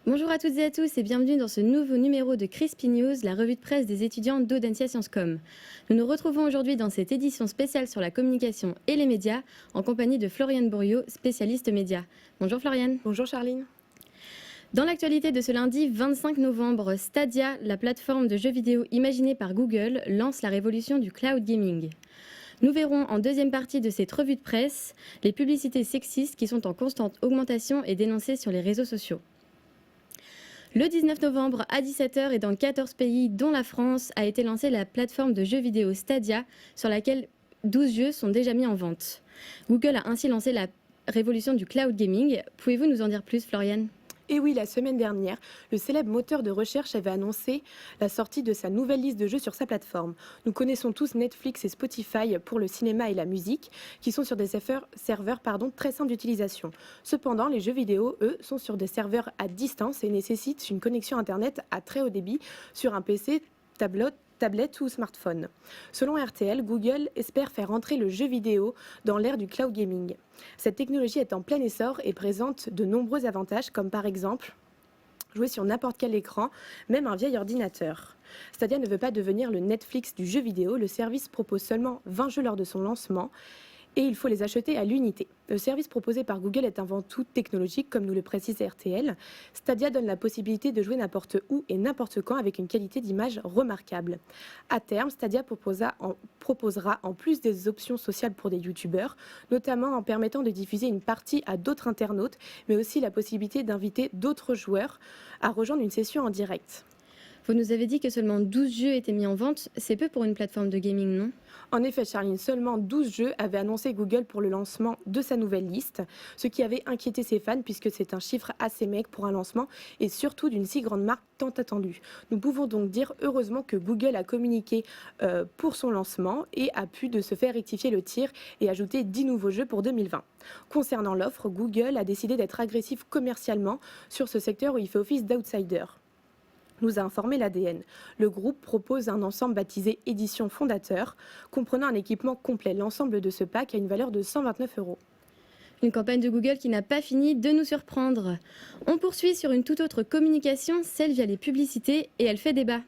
Bonjour à toutes et à tous et bienvenue dans ce nouveau numéro de Crispy News, la revue de presse des étudiants d'Audencia Sciences Com. Nous nous retrouvons aujourd'hui dans cette édition spéciale sur la communication et les médias en compagnie de Floriane Bourriot, spécialiste médias. Bonjour Floriane. Bonjour Charline. Dans l'actualité de ce lundi 25 novembre, Stadia, la plateforme de jeux vidéo imaginée par Google, lance la révolution du cloud gaming. Nous verrons en deuxième partie de cette revue de presse les publicités sexistes qui sont en constante augmentation et dénoncées sur les réseaux sociaux. Le 19 novembre à 17h et dans 14 pays, dont la France, a été lancée la plateforme de jeux vidéo Stadia, sur laquelle 12 jeux sont déjà mis en vente. Google a ainsi lancé la révolution du cloud gaming. Pouvez-vous nous en dire plus, Floriane ? Et oui, la semaine dernière, le célèbre moteur de recherche avait annoncé la sortie de sa nouvelle liste de jeux sur sa plateforme. Nous connaissons tous Netflix et Spotify pour le cinéma et la musique, qui sont sur des serveurs très simples d'utilisation. Cependant, les jeux vidéo, eux, sont sur des serveurs à distance et nécessitent une connexion Internet à très haut débit sur un PC, tablette ou smartphone. Selon RTL, Google espère faire entrer le jeu vidéo dans l'ère du cloud gaming. Cette technologie est en plein essor et présente de nombreux avantages, comme par exemple jouer sur n'importe quel écran, même un vieil ordinateur. Stadia ne veut pas devenir le Netflix du jeu vidéo, le service propose seulement 20 jeux lors de son lancement et il faut les acheter à l'unité. Le service proposé par Google est avant tout technologique, comme nous le précise RTL. Stadia donne la possibilité de jouer n'importe où et n'importe quand avec une qualité d'image remarquable. À terme, Stadia proposera en plus des options sociales pour des youtubeurs, notamment en permettant de diffuser une partie à d'autres internautes, mais aussi la possibilité d'inviter d'autres joueurs à rejoindre une session en direct. Vous nous avez dit que seulement 12 jeux étaient mis en vente. C'est peu pour une plateforme de gaming, non ? En effet, Charline, seulement 12 jeux avaient annoncé Google pour le lancement de sa nouvelle liste, ce qui avait inquiété ses fans puisque c'est un chiffre assez maigre pour un lancement et surtout d'une si grande marque tant attendue. Nous pouvons donc dire heureusement que Google a communiqué pour son lancement et a pu de se faire rectifier le tir et ajouter 10 nouveaux jeux pour 2020. Concernant l'offre, Google a décidé d'être agressif commercialement sur ce secteur où il fait office d'outsider, nous a informé l'ADN. Le groupe propose un ensemble baptisé Édition Fondateur, comprenant un équipement complet. L'ensemble de ce pack a une valeur de 129 €. Une campagne de Google qui n'a pas fini de nous surprendre. On poursuit sur une toute autre communication, celle via les publicités, et elle fait débat.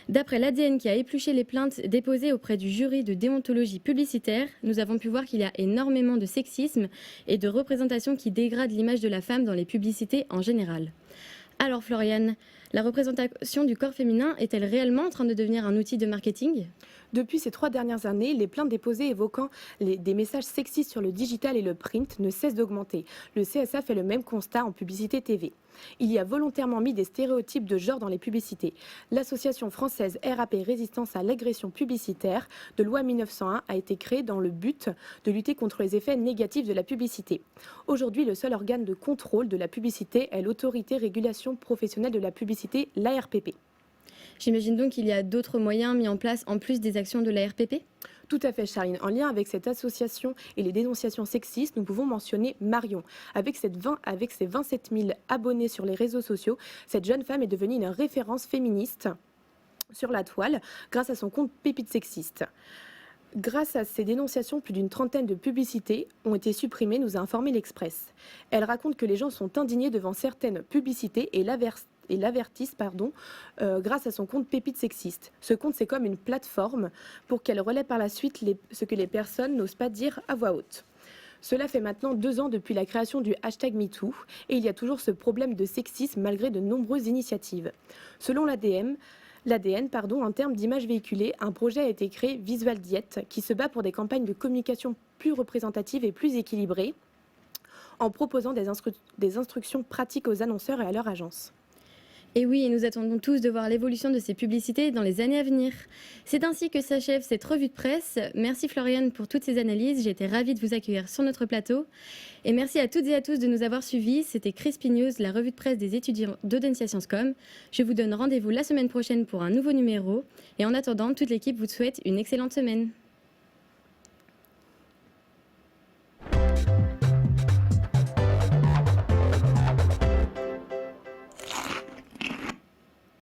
D'après l'ADN qui a épluché les plaintes déposées auprès du jury de déontologie publicitaire, nous avons pu voir qu'il y a énormément de sexisme et de représentation qui dégradent l'image de la femme dans les publicités en général. Alors Floriane, la représentation du corps féminin est-elle réellement en train de devenir un outil de marketing ? Depuis ces 3 dernières années, les plaintes déposées évoquant des messages sexistes sur le digital et le print ne cessent d'augmenter. Le CSA fait le même constat en publicité TV. Il y a volontairement mis des stéréotypes de genre dans les publicités. L'association française RAP Résistance à l'agression publicitaire de loi 1901 a été créée dans le but de lutter contre les effets négatifs de la publicité. Aujourd'hui, le seul organe de contrôle de la publicité est l'autorité régulation professionnelle de la publicité, l'ARPP. J'imagine donc qu'il y a d'autres moyens mis en place en plus des actions de l'ARPP ? Tout à fait, Charline. En lien avec cette association et les dénonciations sexistes, nous pouvons mentionner Marion. Avec ses 27 000 abonnés sur les réseaux sociaux, cette jeune femme est devenue une référence féministe sur la toile grâce à son compte Pépite Sexiste. Grâce à ces dénonciations, plus d'une trentaine de publicités ont été supprimées, nous a informé l'Express. Elle raconte que les gens sont indignés devant certaines publicités et l'avertissent grâce à son compte Pépite Sexiste. Ce compte, c'est comme une plateforme pour qu'elle relaie par la suite ce que les personnes n'osent pas dire à voix haute. Cela fait maintenant 2 ans depuis la création du hashtag MeToo et il y a toujours ce problème de sexisme malgré de nombreuses initiatives. Selon l'ADN, en termes d'images véhiculées, un projet a été créé, Visual Diet, qui se bat pour des campagnes de communication plus représentatives et plus équilibrées, en proposant des instructions pratiques aux annonceurs et à leur agence. Et oui, et nous attendons tous de voir l'évolution de ces publicités dans les années à venir. C'est ainsi que s'achève cette revue de presse. Merci Floriane pour toutes ces analyses. J'ai été ravie de vous accueillir sur notre plateau. Et merci à toutes et à tous de nous avoir suivis. C'était Crispy News, la revue de presse des étudiants d'Audencia Sciences Com. Je vous donne rendez-vous la semaine prochaine pour un nouveau numéro. Et en attendant, toute l'équipe vous souhaite une excellente semaine.